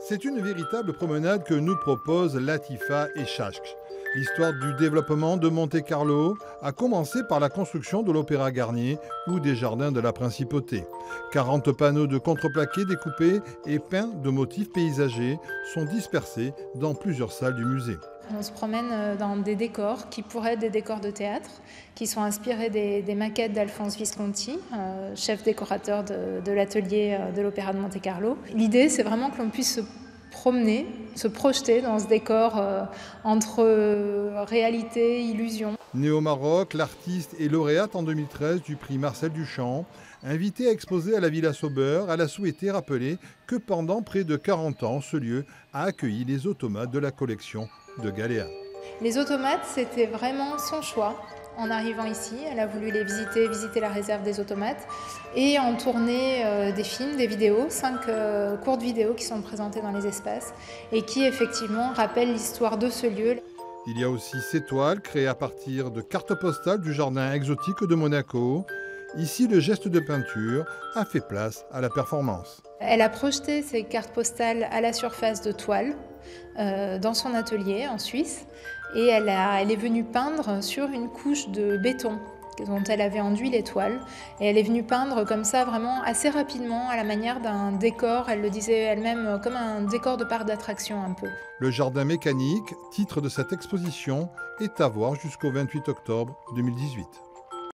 C'est une véritable promenade que nous proposent Latifa et Chachk. L'histoire du développement de Monte-Carlo a commencé par la construction de l'Opéra Garnier ou des jardins de la Principauté. 40 panneaux de contreplaqué découpés et peints de motifs paysagers sont dispersés dans plusieurs salles du musée. On se promène dans des décors qui pourraient être des décors de théâtre, qui sont inspirés des maquettes d'Alphonse Visconti, chef décorateur de l'atelier de l'Opéra de Monte-Carlo. L'idée, c'est vraiment que l'on puisse se promener, se projeter dans ce décor entre réalité et illusion. Né au Maroc, l'artiste est lauréate en 2013 du prix Marcel Duchamp. Invitée à exposer à la Villa Saubeur, elle a souhaité rappeler que pendant près de 40 ans, ce lieu a accueilli les automates de la collection de Galéa. Les automates, c'était vraiment son choix. En arrivant ici, elle a voulu les visiter la réserve des automates et en tourner des films, des vidéos, 5 courtes vidéos qui sont présentées dans les espaces et qui effectivement rappellent l'histoire de ce lieu. Il y a aussi ces toiles créées à partir de cartes postales du jardin exotique de Monaco. Ici, le geste de peinture a fait place à la performance. Elle a projeté ces cartes postales à la surface de toile dans son atelier en Suisse et elle est venue peindre sur une couche de béton dont elle avait enduit les toiles. Et elle est venue peindre comme ça vraiment assez rapidement à la manière d'un décor, elle le disait elle-même, comme un décor de parc d'attraction un peu. Le jardin mécanique, titre de cette exposition, est à voir jusqu'au 28 octobre 2018.